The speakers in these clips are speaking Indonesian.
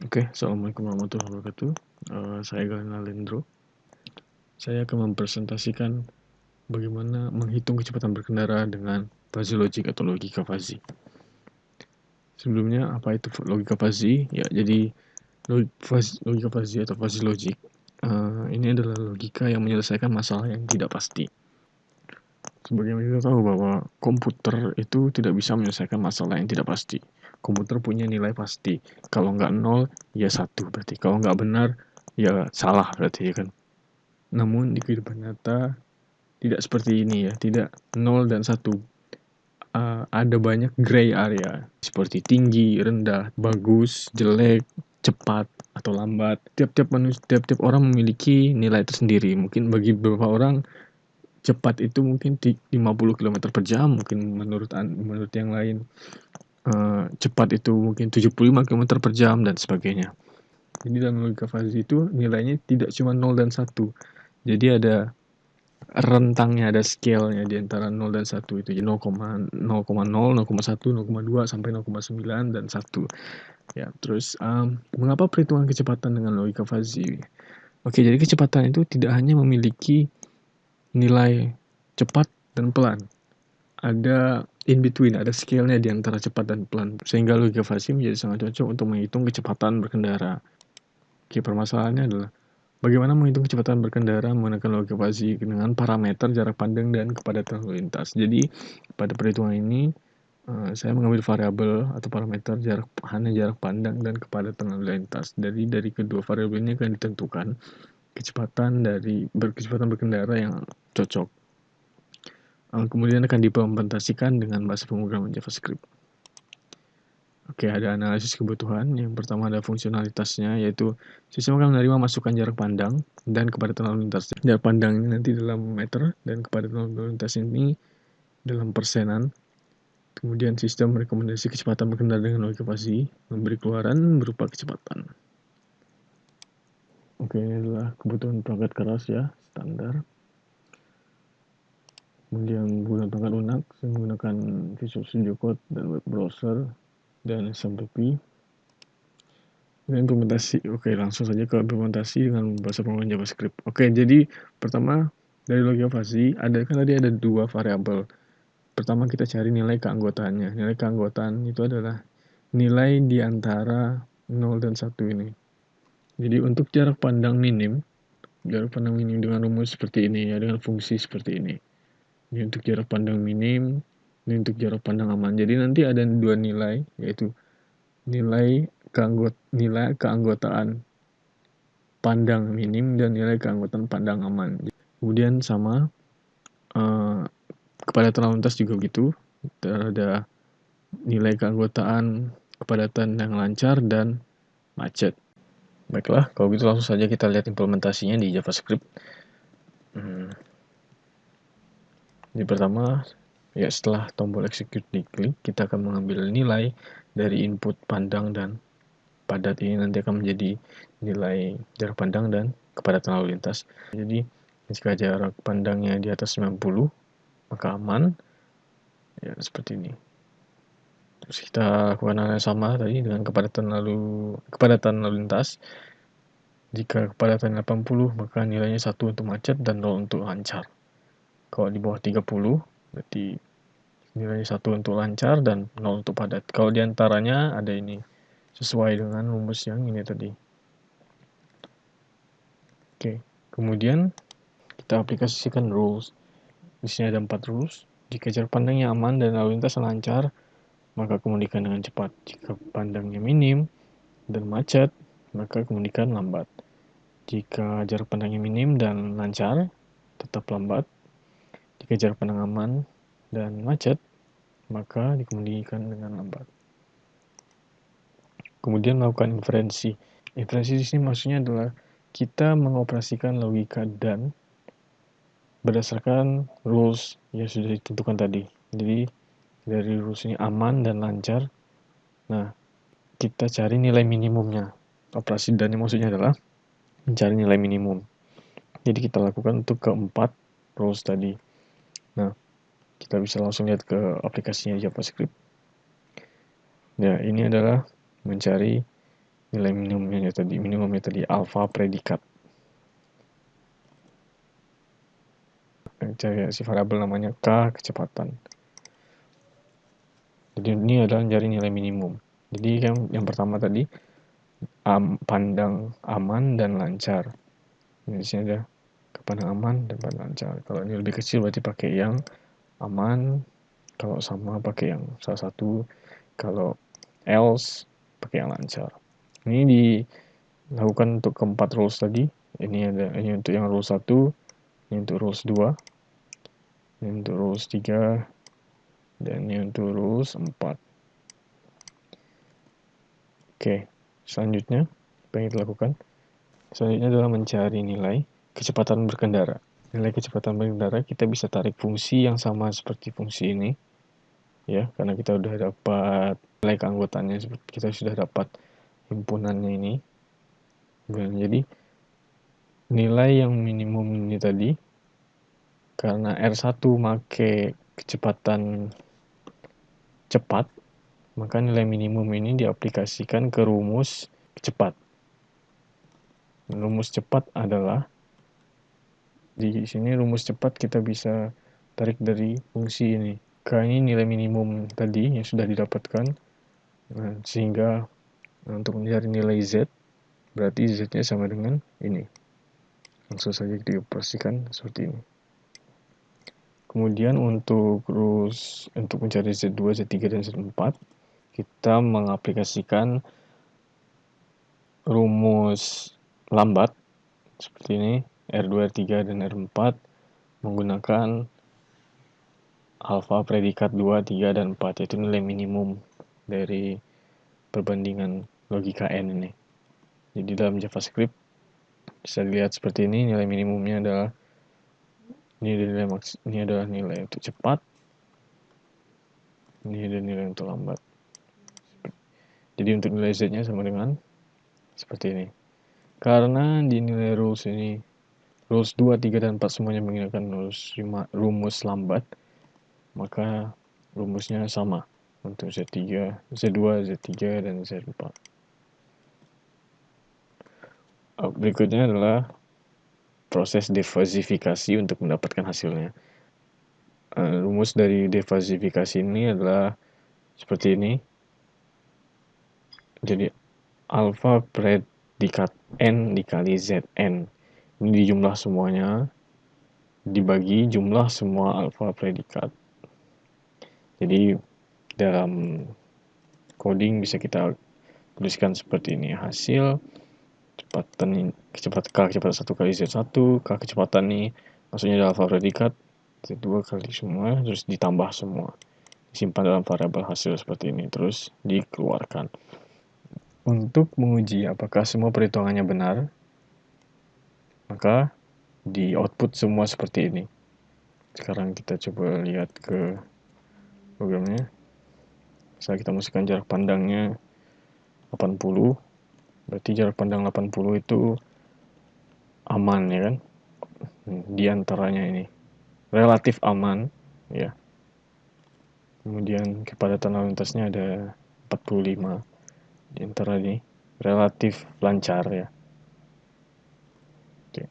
Oke, Assalamualaikum warahmatullahi wabarakatuh. Saya Galen Alendro. Saya akan mempresentasikan bagaimana menghitung kecepatan berkendara dengan fuzzy logic atau logika fuzzy. Sebelumnya, apa itu logika fuzzy? Ya, jadi logika fuzzy atau fuzzy logic ini adalah logika yang menyelesaikan masalah yang tidak pasti. Sebagaimana kita tahu bahwa komputer itu tidak bisa menyelesaikan masalah yang tidak pasti. Komputer punya nilai pasti. Kalau nggak 0, ya 1 berarti. Kalau nggak benar, ya salah berarti, ya kan. Namun di kehidupan nyata tidak seperti ini ya, tidak 0 dan 1. Ada banyak gray area, seperti tinggi, rendah, bagus, jelek, cepat, atau lambat. Tiap-tiap orang memiliki nilai tersendiri. Mungkin bagi beberapa orang cepat itu mungkin 50 km per jam, mungkin menurut yang lain cepat itu mungkin 75 km per jam dan sebagainya. Jadi dalam logika fuzzy itu nilainya tidak cuma 0 dan 1. Jadi ada rentangnya, ada scale-nya di antara 0 dan 1 itu. Jadi 0,0, 0,1, 0,2 sampai 0,9 dan 1. Ya, terus mengapa perhitungan kecepatan dengan logika fuzzy? Oke, jadi kecepatan itu tidak hanya memiliki nilai cepat dan pelan. Ada in between, ada scale-nya di antara cepat dan pelan. Sehingga logika fuzzy menjadi sangat cocok untuk menghitung kecepatan berkendara. Oke, permasalahannya adalah bagaimana menghitung kecepatan berkendara menggunakan logika fuzzy dengan parameter jarak pandang dan kepadatan lalu lintas. Jadi, pada perhitungan ini, saya mengambil variabel atau parameter hanya jarak pandang dan kepadatan lalu lintas. Dari kedua variabel ini akan ditentukan kecepatan berkendara yang cocok. Kemudian akan diimplementasikan dengan bahasa pemrograman JavaScript. Oke, ada analisis kebutuhan. Yang pertama ada fungsionalitasnya, yaitu sistem akan menerima masukan jarak pandang dan kepadatan lalu lintas. Jarak pandang ini nanti dalam meter dan kepadatan lalu lintas ini dalam persenan. Kemudian sistem merekomendasi kecepatan berkendara dengan logika fuzzy, memberi keluaran berupa kecepatan. Oke, ini adalah kebutuhan perangkat keras ya, standar. Kemudian menggunakan perangkat lunak, menggunakan Visual Studio Code dan web browser dan SMPP. Implementasi, oke, langsung saja ke implementasi dengan bahasa pemrograman JavaScript. Oke, jadi pertama dari logika fuzzy kan tadi ada dua variabel. Pertama kita cari nilai keanggotaannya. Nilai keanggotaan itu adalah nilai di antara 0 dan 1 ini. Jadi untuk jarak pandang minim dengan rumus seperti ini ya, dengan fungsi seperti ini. Ini untuk jarak pandang minim, ini untuk jarak pandang aman. Jadi nanti ada dua nilai, yaitu nilai keanggotaan pandang minim dan nilai keanggotaan pandang aman. Kemudian sama kepadatan lalu lintas juga begitu. Ada nilai keanggotaan kepadatan yang lancar dan macet. Baiklah, kalau gitu langsung saja kita lihat implementasinya di JavaScript. Jadi pertama, ya setelah tombol execute diklik, kita akan mengambil nilai dari input pandang dan padat ini nanti akan menjadi nilai jarak pandang dan kepadatan lalu lintas. Jadi jika jarak pandangnya di atas 90, maka aman. Ya seperti ini. Terus kita lakukan hal yang sama tadi dengan kepadatan lalu lintas. Jika kepadatan 80, maka nilainya 1 untuk macet dan 0 untuk lancar. Kalau di bawah 30, berarti nilainya 1 untuk lancar dan 0 untuk padat. Kalau diantaranya ada ini, sesuai dengan rumus yang ini tadi. Oke, kemudian kita aplikasikan rules. Di sini ada 4 rules. Jika jarak pandangnya aman dan lalu lintas lancar, maka kemudikan dengan cepat. Jika pandangnya minim dan macet, maka kemudikan lambat. Jika jarak pandangnya minim dan lancar, tetap lambat. Jika jarak pandang aman dan macet, maka dikemudikan dengan lambat. Kemudian melakukan inferensi. Inferensi di sini maksudnya adalah kita mengoperasikan logika dan berdasarkan rules yang sudah ditentukan tadi. Jadi dari rules ini aman dan lancar. Nah, kita cari nilai minimumnya. Operasi dan maksudnya adalah mencari nilai minimum. Jadi kita lakukan untuk keempat rules tadi. Nah, kita bisa langsung lihat ke aplikasinya JavaScript. Ya, ini adalah mencari nilai minimumnya tadi alfa predikat. Cari si variabel namanya K kecepatan. Jadi ini adalah mencari nilai minimum. Jadi yang pertama tadi pandang aman dan lancar. Ini di sini ada pandang aman dan pandang lancar. Kalau ini lebih kecil berarti pakai yang aman. Kalau sama pakai yang salah satu. Kalau else pakai yang lancar. Ini dilakukan untuk keempat rules tadi. Ini untuk yang rules 1, ini untuk rules 2, ini untuk rules 3, dan ini untuk rules 4. Oke, selanjutnya apa yang kita lakukan? Selanjutnya adalah mencari nilai kecepatan berkendara. Nilai kecepatan berkendara kita bisa tarik fungsi yang sama seperti fungsi ini, ya, karena kita sudah dapat nilai keanggotaannya, kita sudah dapat himpunannya ini. Jadi nilai yang minimum ini tadi, karena R1 make kecepatan cepat, maka nilai minimum ini diaplikasikan ke rumus cepat. Rumus cepat adalah, di sini rumus cepat kita bisa tarik dari fungsi ini. K ini nilai minimum tadi yang sudah didapatkan, sehingga untuk mencari nilai Z, berarti Z-nya sama dengan ini. Langsung saja dioperasikan seperti ini. Kemudian untuk mencari Z2, Z3, dan Z4, kita mengaplikasikan rumus lambat seperti ini, R2, R3, dan R4 menggunakan alfa predikat 2, 3, dan 4, yaitu nilai minimum dari perbandingan logika N ini. Jadi dalam JavaScript bisa dilihat seperti ini, nilai minimumnya adalah ini adalah nilai untuk cepat, ini adalah nilai untuk lambat. Jadi untuk nilai Z-nya sama dengan seperti ini. Karena di nilai rules ini, rules 2, 3, dan 4 semuanya menggunakan rumus lambat, maka rumusnya sama untuk Z3, Z2, Z3, dan Z4. Berikutnya adalah proses defasifikasi untuk mendapatkan hasilnya. Rumus dari defasifikasi ini adalah seperti ini. Jadi alfa predikat N dikali Zn. Ini dijumlah semuanya, dibagi jumlah semua alfa predikat. Jadi dalam coding bisa kita tuliskan seperti ini. Hasil kecepatan K kecepatan 1 kali Z1, K kecepatan ini maksudnya adalah alfa predikat, Z2 kali semua, terus ditambah semua. Disimpan dalam variabel hasil seperti ini, terus dikeluarkan. Untuk menguji apakah semua perhitungannya benar, maka di output semua seperti ini. Sekarang kita coba lihat ke programnya. Misalnya kita masukkan jarak pandangnya 80, berarti jarak pandang 80 itu aman, ya kan? Di antaranya ini relatif aman, ya. Kemudian kepadatan lalu lintasnya ada 45. Di antara ini relatif lancar, ya. Oke.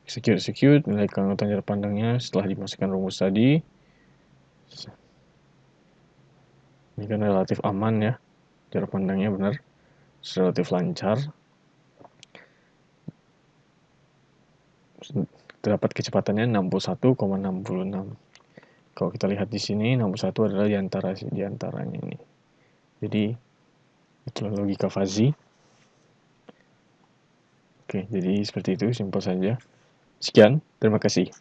Execute, nilai keanggotaan jarak pandangnya setelah dimasukkan rumus tadi. Ini kan relatif aman, ya. Jarak pandangnya benar, relatif lancar. Terdapat kecepatannya 61,66. Kalau kita lihat di sini, 61 adalah di antaranya ini. Jadi itulah logika fuzzy. Oke, jadi seperti itu, simpel saja. Sekian, terima kasih.